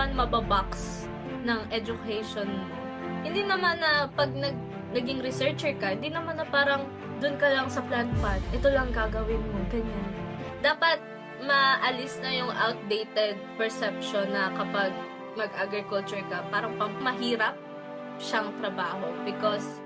naman mababox ng education mo. Hindi naman na 'pag naging researcher ka, hindi naman na parang dun ka lang sa plant pad, ito lang gagawin mo, ganyan. Dapat maalis na yung outdated perception na kapag mag-agriculture ka, parang mahirap siyang trabaho because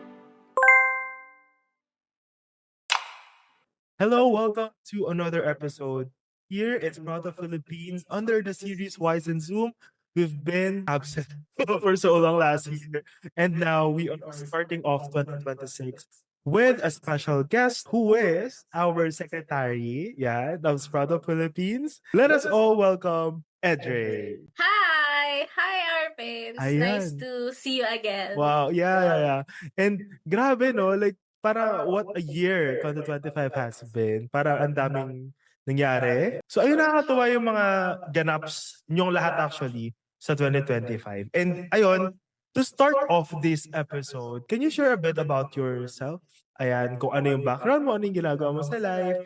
Hello, welcome to another episode. Here it's Proud of Philippines under the series Wise and Zoom. We've been absent for so long last year, and now we are starting off 2026 with a special guest who is our secretary, of Proud of Philippines. Let us all welcome Edre. Hi! Hi, Arpins! Nice Ayan. to see you again. Wow, yeah. And grabe no, like para what a year 2025 has been. Para ang daming nangyari. So ayun, nakakatuwa yung mga ganaps nyong lahat actually sa 2025. And ayun, to start off this episode, can you share a bit about yourself? Ayan, kung ano yung background mo, ano yung ginagawa mo sa life.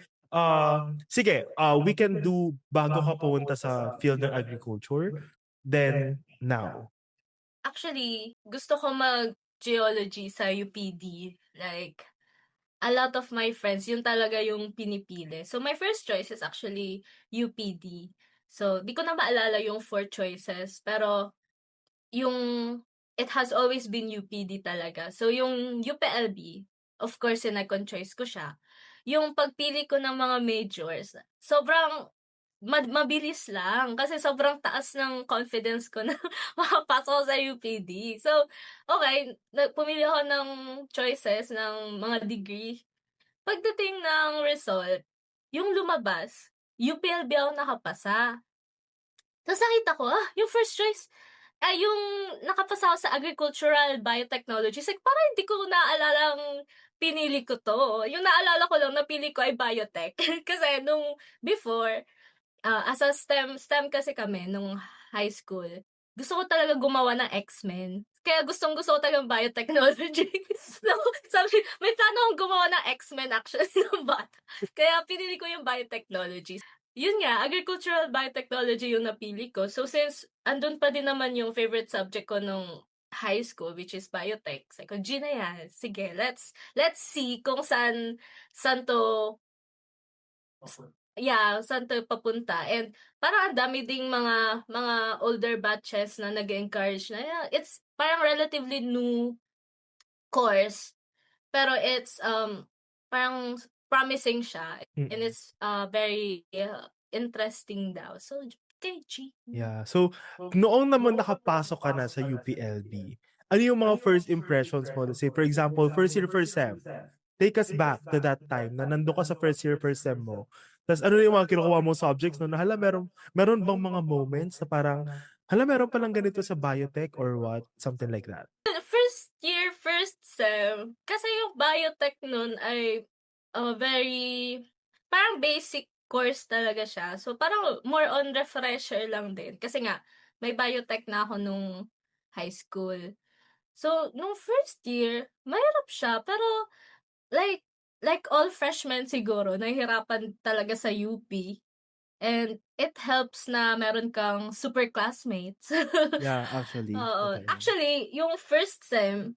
Sige, we can do bago ka pumunta sa field ng agriculture. Then, now. Actually, gusto ko mag-geology sa UPD. Like, a lot of my friends, yun talaga yung pinipili. So, my first choice is actually UPD. So, di ko na maalala yung 4 choices, pero yung it has always been UPD talaga. So, yung UPLB, of course, second choice ko siya. Yung pagpili ko ng mga majors, sobrang mabilis lang kasi sobrang taas ng confidence ko na makapasok ako sa UPD. So, okay, pumili ako ng choices ng mga degree. Pagdating ng result, yung lumabas, UPLB ako nakapasa. Tapos nakita ko, yung first choice, yung nakapasa ako sa agricultural biotechnology. Like, parang hindi ko naalalang pinili ko to. Yung naalala ko lang, napili ko ay biotech. Kasi nung before, as a STEM kasi kami nung high school, gusto ko talaga gumawa ng X-Men. Kaya gustong-gusto ko talaga ng biotechnology. So, sabi, may plano akong gumawa ng X-Men actually nung bata. Kaya pinili ko yung biotechnology. Yun nga, agricultural biotechnology yung napili ko. So, since andun pa din naman yung favorite subject ko nung high school, which is biotech. Sabi ko, G na yan. Sige, let's see kung saan to saan to papunta. And parang ang dami ding mga older batches na nag-encourage na, it's parang relatively new course, pero it's parang promising siya and it's very interesting daw. So, kay G. Yeah. So, noong naman nakapasok ka na sa UPLB, ano yung mga first impressions mo? Let's say, for example, first year, first sem. Take us back to that time na nandun ka sa first year, first sem mo. Tapos ano yung mga kinukuha mong subjects no? Na hala, meron bang mga moments na parang, hala, meron palang ganito sa biotech or what? Something like that. First year, first sem, kasi yung biotech nun ay very, parang basic course talaga siya. So, parang more on refresher lang din. Kasi nga, may biotech na ako nung high school. So, nung first year, mahirap siya. Pero, like all freshmen siguro, nahihirapan talaga sa UP. And it helps na meron kang super classmates. Yeah, actually. Oo. Totoo. Actually, yung first sem,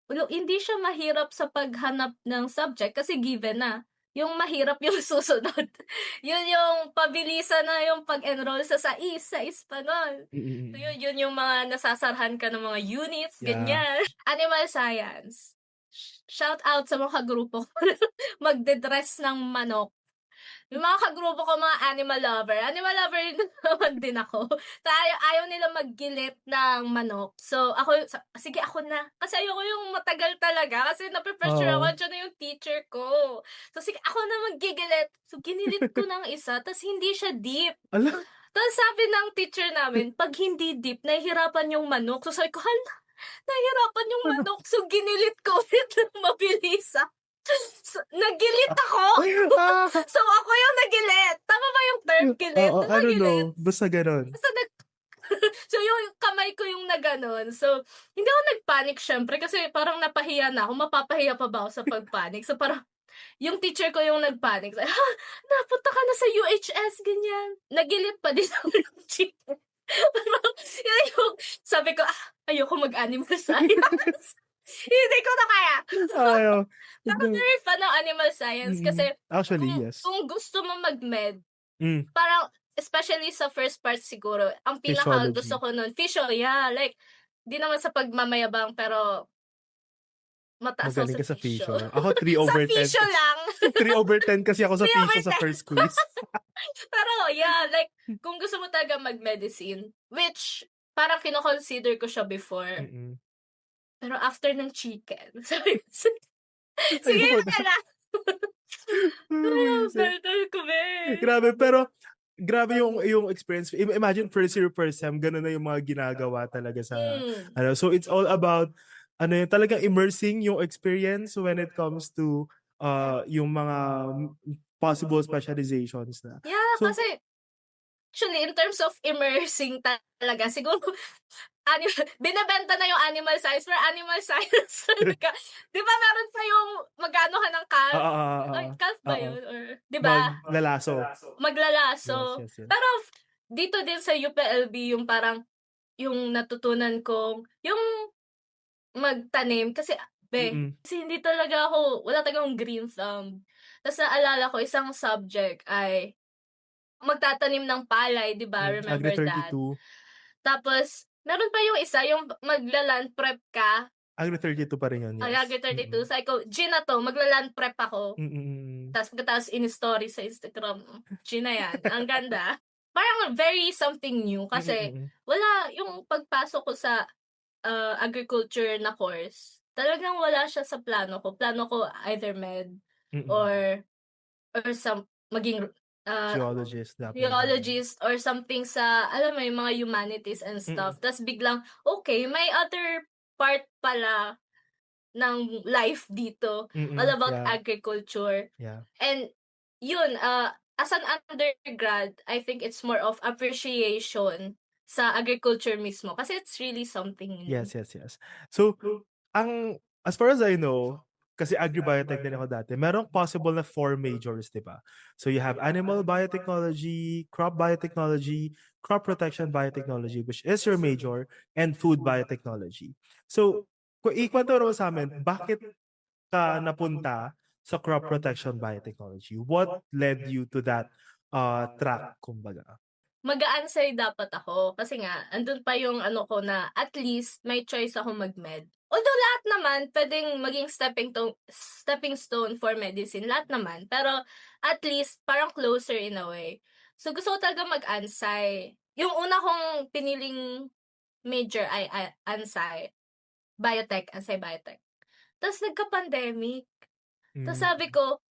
hindi siya mahirap sa paghanap ng subject kasi given na. Yung mahirap yung susunod. Yun yung pabilisan na yung pag-enroll sa sais pa nun. So Mm-mm. yun yung mga nasasarhan ka ng mga units, Yeah. ganyan. Animal science. Shout out sa mga grupo ko. Magdedress ng manok. Yung mga kagrupo ko, mga animal lover. Animal lover naman din ako. So, ayaw nila maggilit ng manok. So, sige ako na. Kasi ayoko yung matagal talaga. Kasi nape-pressure ako. Oo. Diyan na yung teacher ko. So, sige ako na maggigilit. So, ginilit ko ng isa. Tapos, hindi siya deep. Ala. Tapos, sabi ng teacher namin, pag hindi deep, nahihirapan yung manok. So, sabi ko, nahihirapan yung manok. So, ginilit ko ulit ng mabilis. So, nagilit ako! Ah, So, ako yung nagilit. Tama ba yung term, gilit? oo, I don't Nagilit. know. Basta ganun. Basta so, yung kamay ko yung naganon. So, hindi ako nagpanic syempre kasi parang napahiya na ako. Mapapahiya pa ba ako sa pagpanic? So, parang yung teacher ko yung nagpanic. So, napunta ka na sa UHS, ganyan. Nagilit pa din ako ng teacher. sabi ko, ayoko mag-animal science. Hindi ko na kaya. Ayaw. Pero very fun ang animal science kasi Actually, kung yes. kung gusto mo mag-med, Hmm, parang especially sa first part siguro, ang pinakagusto physiology. ko nun like, 'di naman sa pagmamayabang pero mataas ako Magaling sa ka sa physio. physio. Ako 3 Sa over 10 physio kasi. lang. 3/10 kasi ako sa 3 over physio sa 10. first quiz. Pero yeah, like kung gusto mo talaga mag-medicine, which parang kino-consider ko siya before, Mm. pero after ng chicken, sabi ko, sige Ayoko yun na. na lang. Ay, ang Buwisit. daldal ko be. Grabe, pero grabe yung experience. Imagine first year, first sem, gano'n na yung mga ginagawa talaga sa Hmm. ano. So it's all about ano yun, talagang immersing yung experience when it comes to yung mga possible specializations na. Yeah, So, kasi actually in terms of immersing talaga siguro binebenta na yung animal science for animal science talaga. 'Di ba meron pa yung mag-aano ka ng calf? oo, oo, Ay, oo. calf ba Oo. yun or 'di ba? Maglalaso. Yes, Maglalaso. yes, yes. Pero dito din sa UPLB yung parang yung natutunan kong yung magtanim kasi Mm, kasi hindi talaga ako wala talaga akong green thumb. Tas naalala ko isang subject ay magtatanim ng palay, 'di ba, Agri remember that? 32. Tapos meron pa yung isa yung magla-land prep ka, Agri 32 pa rin yun, yes. Agri 32, sabi ko, "Gina 'to, magla-land prep ako." Mm, mm. Tas pagkatapos ini-story sa Instagram, Gina yan, ang ganda. Parang very something new Mm, kasi mm. wala yung pagpasok ko sa, agriculture na course, talagang wala siya sa plano ko. Plano ko either med Mm. or maging, ah, Geologist dapat ganun. geologist or something sa alam mo yung mga humanities and Mm, stuff. Tas biglang, okay, may other part pala ng life dito, all about yeah, agriculture. yeah. And yun, as an undergrad, I think it's more of appreciation sa agriculture mismo kasi it's really something new. Yes, yes, yes. So, as far as I know, kasi agri-biotech din ako dati, merong possible na 4 majors, 'di ba? So you have animal biotechnology, crop biotechnology, crop protection biotechnology, which is your major, and food biotechnology. So, ikwento mo sa amin, bakit ka napunta sa crop protection biotechnology? What led you to that track, kumbaga? Magaan sa'yo dapat ako kasi nga andun pa yung ano ko na at least may choice ako mag-med. Although lahat naman puwedeng maging stepping stone for medicine, lahat naman. Pero at least parang closer in a way. So gusto ko talaga mag-Ansay. Yung una kong piniling major ay Ansay, Ansay Biotech. Ta's nagka-pandemic. Ta's Hmm, sabi ko,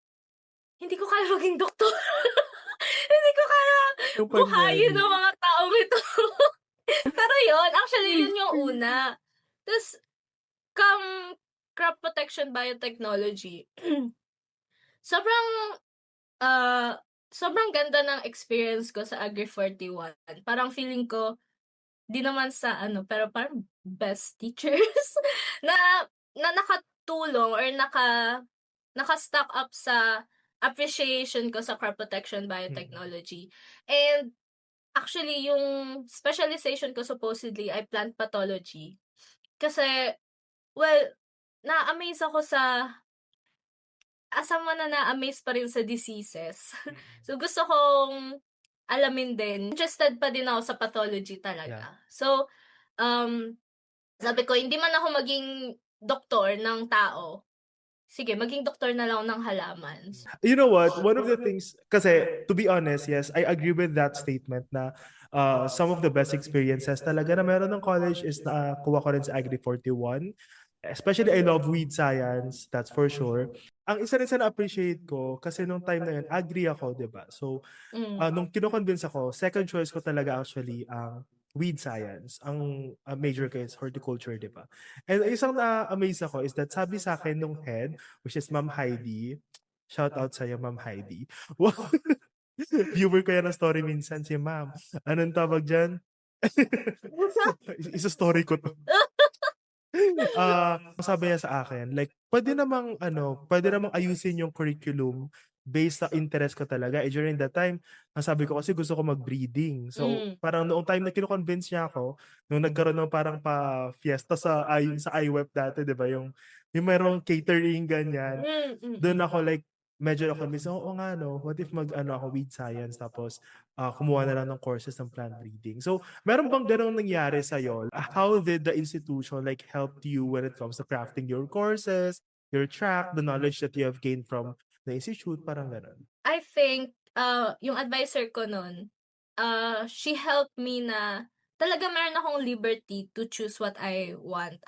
"Hindi ko kaya maging doktor." Hindi ko kaya yung buhayin pandemic. ang mga taong ito. Pero yun, actually yun yung una. Tas come crop protection biotechnology, sobrang, sobrang ganda ng experience ko sa Agri 41. Parang feeling ko, 'di naman sa ano, pero parang best teachers na na nakatulong or naka-stack up sa appreciation ko sa crop protection Mm. biotechnology. And actually yung specialization ko supposedly ay plant pathology. Kasi, well, na-amaze ako sa as someone na na-amaze pa rin sa diseases. Mm. So gusto kong alamin din, interested pa din ako sa pathology Yeah. talaga. So, um, sabi ko hindi man ako maging doktor ng tao, sige maging doktor na lang ako ng halaman. You know what? One of the things, kasi to be honest, yes, I agree with that statement na some of the best experiences talaga na meron ng college is na kuha ko rin sa Agri 41. Especially, I love weed science, that's for sure. Ang isa rin sa na-appreciate ko, kasi nung time na yun, agri ako, di ba? So, Hmm. nung kino-convince ako, second choice ko talaga actually ang weed science. Ang major ko is horticulture, di ba? And isang na-amaze ako is that sabi sa akin nung head, which is Ma'am Heidi, shout out sa'yo, Ma'am Heidi. Wow. Viewer ko yan ng story minsan si Ma'am. Anong tawag dyan? Isa story ko to. Sabi niya sa akin, like, pwede namang ayusin yung curriculum based sa interest ko talaga. Eh, during that time, ang sabi ko kasi gusto ko mag-breeding. So, Hmm. parang noong time na kino-convince niya ako, nung nagkaroon ng parang pa-fiesta sa iWeb dati, 'di ba, yung merong catering ganyan. Hmm, Dun mm. ako like medyo na-convince, oo nga 'no, what if mag-ano ako weed science tapos, kumuha na lang ng courses ng plant breeding. So, meron bang gano'ng nangyari sa'yo? How did the institution like helped you when it comes to crafting your courses, your track, the knowledge that you have gained from the institute, parang gano'n? I think, yung adviser ko nun, she helped me na talaga meron akong liberty to choose what I want.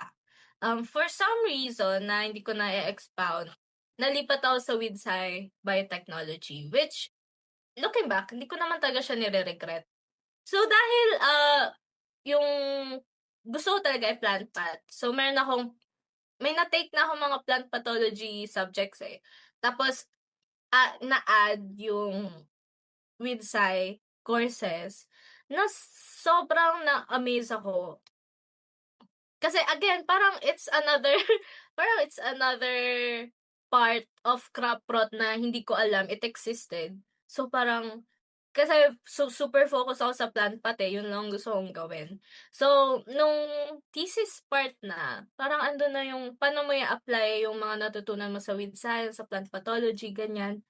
For some reason na hindi ko na expound nalipat ako sa Widsci Biotechnology, which looking back, hindi ko naman talaga siya nire-regret. So dahil, yung gusto ko talaga ay plant path, so may na-take na akong mga plant pathology subjects, eh. Tapos, na-add yung with courses na sobrang na-amaze ako. Kasi again, parang it's another part of crop rot na hindi ko alam it existed. So parang kasi super focus ako sa plant path, eh, yun lang gusto kong gawin. So, nung thesis part na, parang andun na yung paano mo i-apply yung mga natutunan mo sa weed science, sa plant pathology, ganyan,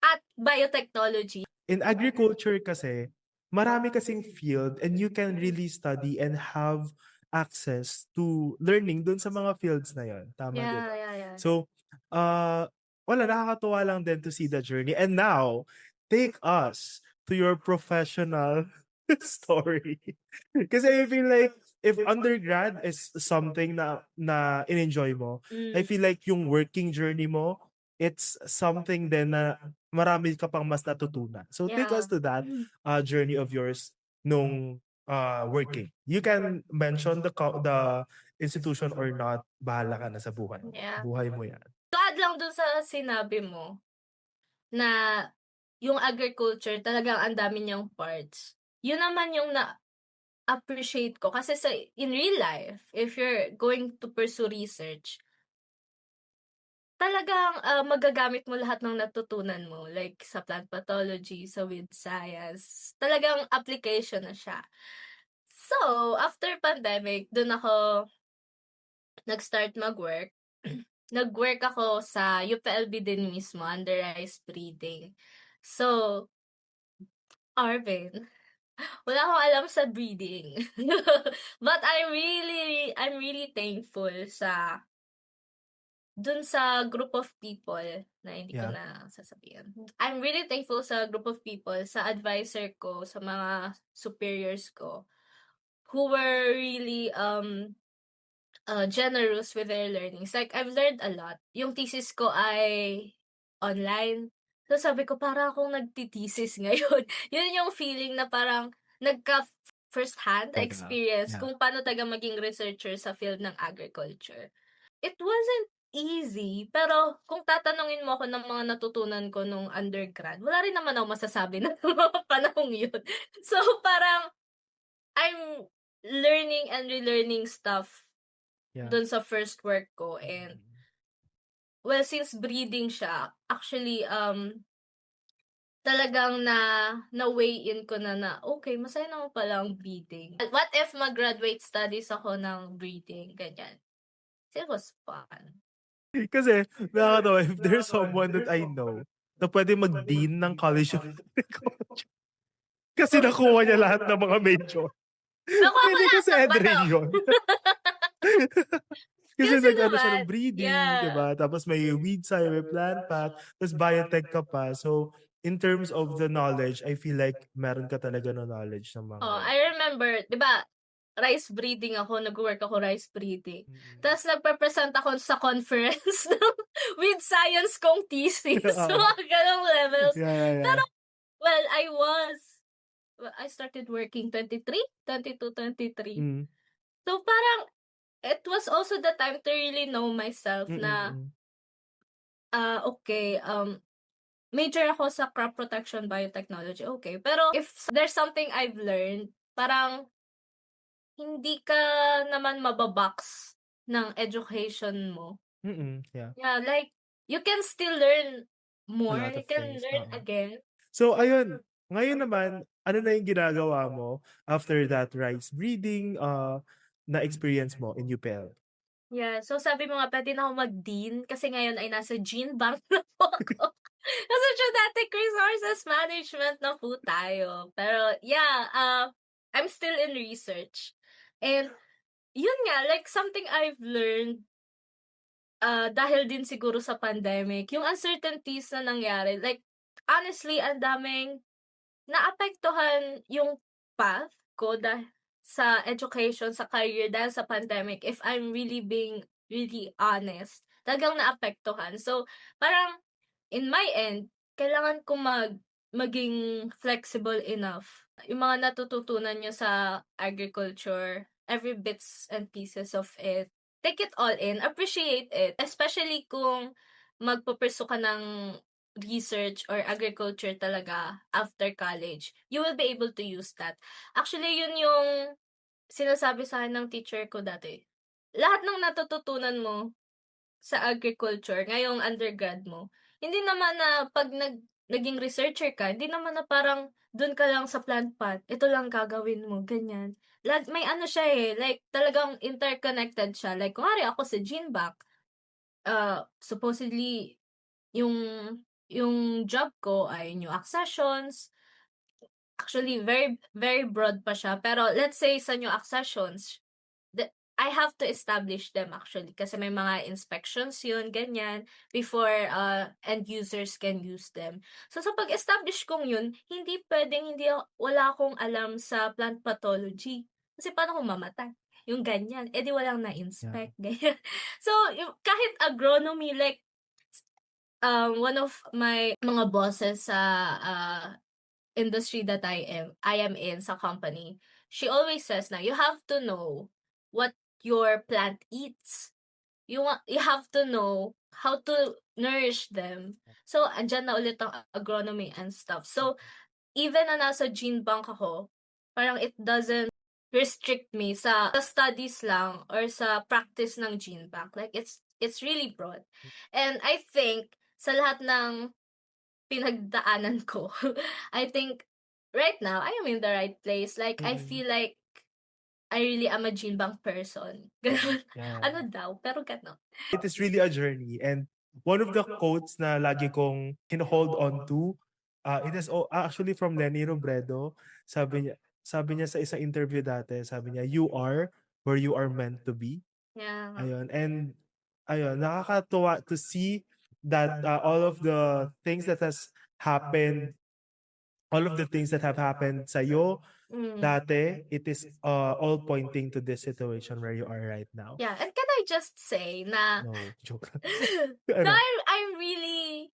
at biotechnology. In agriculture kasi, marami kasing field and you can really study and have access to learning dun sa mga fields na yon. Tama, 'di Yeah, ba? yeah, yeah. So, wala, nakakatuwa lang din to see the journey. And now, take us to your professional story. Kasi I feel like if undergrad is something na in-enjoy mo, I Mm, feel like yung working journey mo, it's something din na marami ka pang mas natutunan. So take us yeah. to that journey of yours nung working. You can mention the institution or not, bahala ka na sa buhay. Yeah. Buhay mo yan. To add lang dun sa sinabi mo na yung agriculture talagang ang dami niyang parts. Yun naman yung na-appreciate ko kasi in real life, if you're going to pursue research, talagang, magagamit mo lahat ng natutunan mo like sa plant pathology, sa weed science, talagang application na siya. So, after pandemic dun ako nag-start mag-work. Nag-work ako sa UPLB din mismo under rice breeding. So, Arvin, wala akong alam sa breeding. But I'm really thankful dun sa group of people na hindi ko Yeah. na sasabihin. I'm really thankful sa group of people, sa advisor ko, sa mga superiors ko, who were really, generous with their learnings. Like, I've learned a lot. Yung thesis ko ay online. So, sabi ko, para akong nagti-thesis ngayon. Yun yung feeling na parang first-hand Talaga. experience Yeah. kung paano taga maging researcher sa field ng agriculture. It wasn't easy, pero kung tatanungin mo ako ng mga natutunan ko nung undergrad, wala rin naman ako masasabi na mga panahong yun. So, parang I'm learning and relearning stuff Yeah. dun sa first work ko, and well, since breeding siya, actually, talagang na-weigh in ko na, okay, masaya naman pala ang breeding. What if mag-graduate studies ako ng breeding, ganyan. So, it was fun. Kasi nakakatawa, if there's someone that I know na pwede mag-dean ng College of Agriculture kasi nakuha niya lahat ng mga major. Nakuha ko Pwede ko lahat si ng Edrin bato. yun. Kasi Kasi nag-ano siya naman, ng breeding, 'di yeah. ba? Tapos may weed science, may plant path, tapos biotech ka pa. So, in terms of the knowledge, I feel like meron ka talaga ng knowledge ng mga Oh, yan. I remember, 'di ba, rice breeding ako, nag-work ako rice breeding. Mm. Tapos nagpe-present ako sa conference ng with science kong thesis, Oo. mga gano'ng levels. Yeah, yeah, yeah. Pero, well, I started working 23, 22, 23. Mm. So, parang it was also the time to really know myself Mm, na, mm. okay, major ako sa crop protection biotechnology, okay. Pero if there's something I've learned, parang hindi ka naman mababox ng education mo. Mm, yeah. Yeah, like, you can still learn A more, lot you of can things, learn oo. again. So ayun, ngayon naman, ano na yung ginagawa mo after that rice breeding, na experience mo in UPL? Yeah, so sabi mo nga puwede na akong mag-dean kasi ngayon ay nasa gene bank na po ako. Nasa Genetic Resources Management na po tayo. Pero yeah, I'm still in research. And yun nga, like something I've learned, dahil din siguro sa pandemic, yung uncertainties na nangyari, like honestly ang daming naapektuhan yung path ko sa education, sa career dahil sa pandemic, if I'm really being really honest. Talagang naapektuhan. So, parang in my end, kailangan ko maging flexible enough. Yung mga natututunan niyo sa agriculture, every bits and pieces of it, take it all in, appreciate it. Especially kung ka ng research or agriculture talaga after college, you will be able to use that. Actually, yun yung sinasabi sa'kin ng teacher ko dati. Lahat ng natututunan mo sa agriculture ngayong undergrad mo, hindi naman na 'pag naging researcher ka, hindi naman na parang dun ka lang sa plant pot, ito lang gagawin mo, ganyan. May ano siya, eh, like talagang interconnected siya. Like kunwari ako sa GeneBank, supposedly yung yung job ko ay new accessions. Actually, very very broad pa siya, pero let's say sa new accessions, I have to establish them actually kasi may mga inspections yun, ganyan, before, end users can use them. So, sa pag-establish kong yun, hindi puwedeng wala akong alam sa plant pathology. Kasi paano kung mamatay? Yung ganyan, eh, di walang Yeah. na-inspect, ganyan. So, yung kahit agronomy, like, one of my mga bosses sa, industry that I am in sa company, she always says na you have to know what your plant eats. You have to know how to nourish them. So, andiyan na ulit ang agronomy and stuff. So, even na nasa gene bank ako, parang it doesn't restrict me sa studies lang or sa practice ng gene bank. Like, it's really broad. And I think sa lahat ng pinagdaanan ko, I think right now I am in the right place. Like, I Mm. feel like I really am a gene bank person. Gano'n. Yeah. Ano daw, pero gano'n. It is really a journey, and one of the quotes na lagi kong hino-hold on to, it is actually from Lenny Robredo. Sabi niya sa isang interview dati, sabi niya, "You are where you are meant to be." Yeah. Ayun, and ayun, nakakatuwa to see that, all of the things that has happened, all of the things that have happened sa'yo Mm. dati, it is, all pointing to this situation where you are right now. Yeah, and can I just say na No, joke. na Ano? I'm really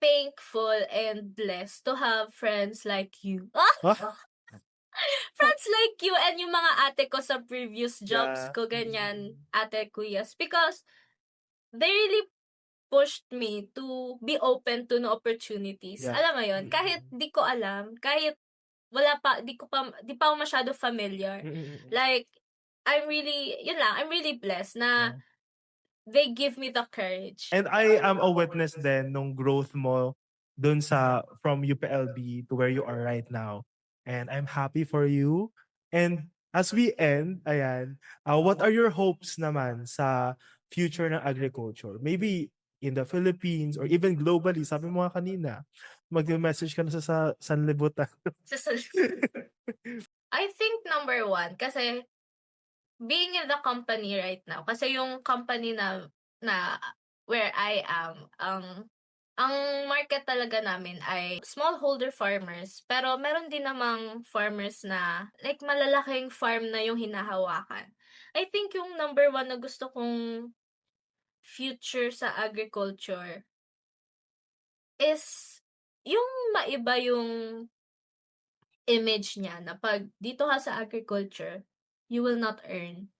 thankful and blessed to have friends like you. Ah? Friends like you and yung mga ate ko sa previous jobs Yeah. ko, ganyan, ate, kuyas. Because they really pushed me to be open to new opportunities. Yeah. Alam mo yun? Kahit di ko alam, kahit di pa ako masyado familiar. Mm, mm. Like, yun lang, I'm really blessed na Yeah. they give me the courage. And I am a witness din nung growth mo dun from UPLB to where you are right now. And I'm happy for you. And as we end, ayan, what are your hopes naman sa future ng agriculture? Maybe in the Philippines or even globally. Sabi mo nga kanina, mag-message ka na sa sanlibutan. Sa I think number one, kasi being in the company right now, kasi yung company na where I am, ang market talaga namin ay smallholder farmers, pero meron din namang farmers na like malalaking farm na yung hinahawakan. I think yung number one na gusto kong future sa agriculture is yung maiba yung image niya na 'pag dito ka sa agriculture, you will not earn.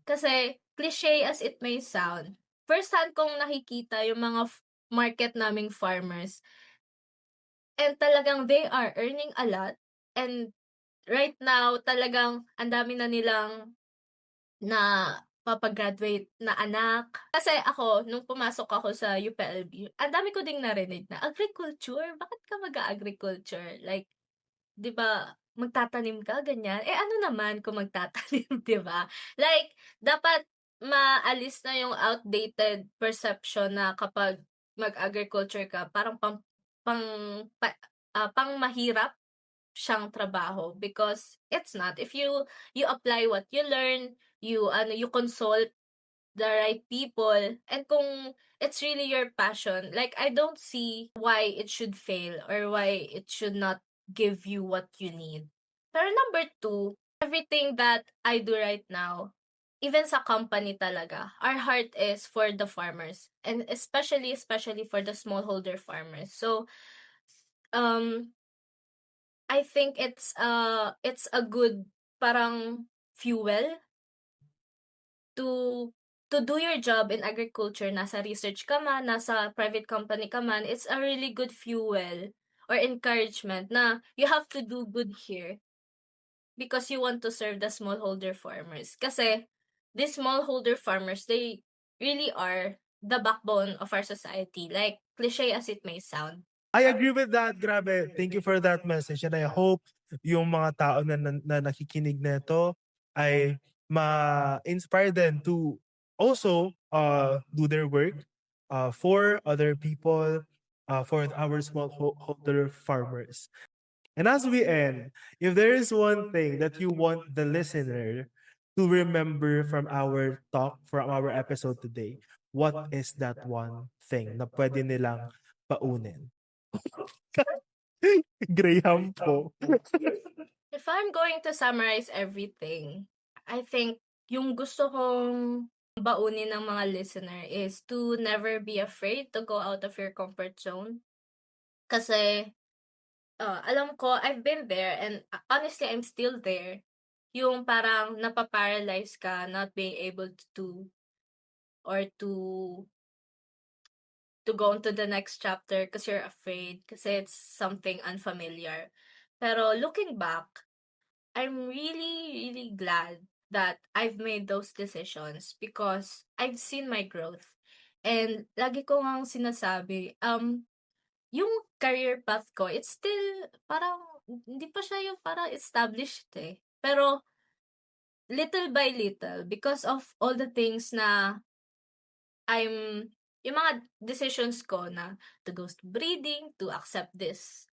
Kasi cliche as it may sound, first hand kong nakikita yung mga market naming farmers, and talagang they are earning a lot, and right now talagang ang dami na nilang na papagraduate na anak. Kasi ako, nung pumasok ako sa UPLB, ang dami ko ding narinig na, agriculture? Bakit ka mag-a-agriculture? Like, 'di ba, magtatanim ka ganyan, eh, ano naman kung magtatanim, 'di ba? Like, dapat maalis na yung outdated perception na kapag mag-agriculture ka parang pang pa pangmahirap siyang trabaho because it's not. If you apply what you learn, you consult the right people, and kung it's really your passion, like, I don't see why it should fail or why it should not give you what you need. Pero number two, everything that I do right now, even sa company talaga, our heart is for the farmers and especially for the smallholder farmers. So, um, I think it's a good parang fuel to do your job in agriculture, nasa research ka man, nasa private company ka man, it's a really good fuel or encouragement na you have to do good here because you want to serve the smallholder farmers. Kasi these smallholder farmers, they really are the backbone of our society, like cliche as it may sound. I agree with that. Grabe. Thank you for that message. And I hope yung mga tao na nakikinig nito ay ma-inspire them to also do their work for other people, for our smallholder farmers. And as we end, if there is one thing that you want the listener to remember from our talk, from our episode today, what is that one thing na pwede nilang paunin? Graham po. If I'm going to summarize everything, I think yung gusto kong baunin ng mga listener is to never be afraid to go out of your comfort zone. Kasi, alam ko, I've been there and honestly, I'm still there. Yung parang napaparalyze ka, not being able to do or to go on to the next chapter because you're afraid, kasi it's something unfamiliar. Pero looking back, I'm really, really glad that I've made those decisions because I've seen my growth. And lagi ko ngang sinasabi, yung career path ko, it's still parang hindi pa siya yung parang established eh. Pero little by little, because of all the things na yung mga decisions ko na to go to breeding, to accept this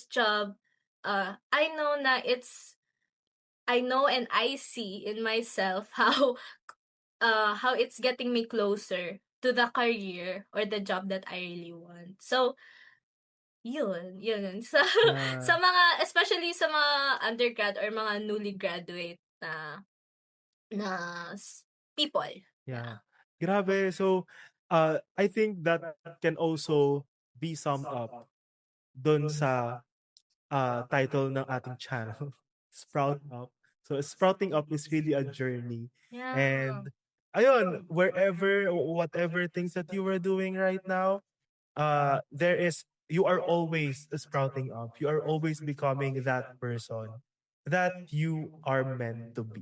job, I know na I know and I see in myself how it's getting me closer to the career or the job that I really want. So, yun. Sa Yeah, mga especially sa mga undergrad or mga newly graduate na people. yeah. Yeah. Grabe. So, I think that can also be summed up dun sa title ng ating channel, Sprout Up. So sprouting up is really a journey. Yeah. And ayun, wherever whatever things that you were doing right now, there is you are always sprouting up. You are always becoming that person that you are meant to be.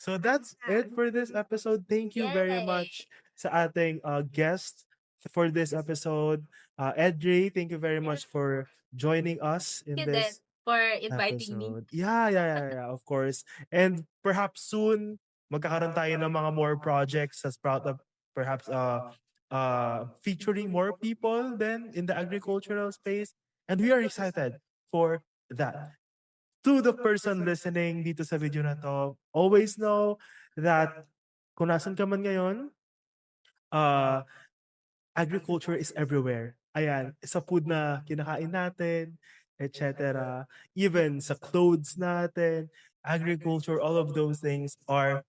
So that's it for this episode. Thank you very Yay! much sa ating guest for this episode. Edre, thank you very much for joining us in You din this for inviting me. episode. Yeah, of course. And perhaps soon, magkakaroon tayo ng mga more projects sa Sprout Up, perhaps featuring more people then in the agricultural space. And we are excited for that. To the person listening dito sa video na to, always know that kung nasan ka man ngayon, uh, agriculture is everywhere. Ayan, sa food na kinakain natin, etc. Even sa clothes natin, agriculture, all of those things uh,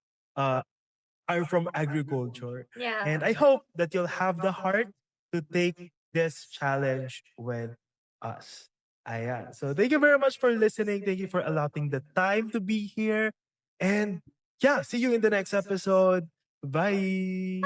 are from agriculture. Yeah. And I hope that you'll have the heart to take this challenge with us. Ayan. So thank you very much for listening. Thank you for allotting the time to be here. And yeah, see you in the next episode. Bye.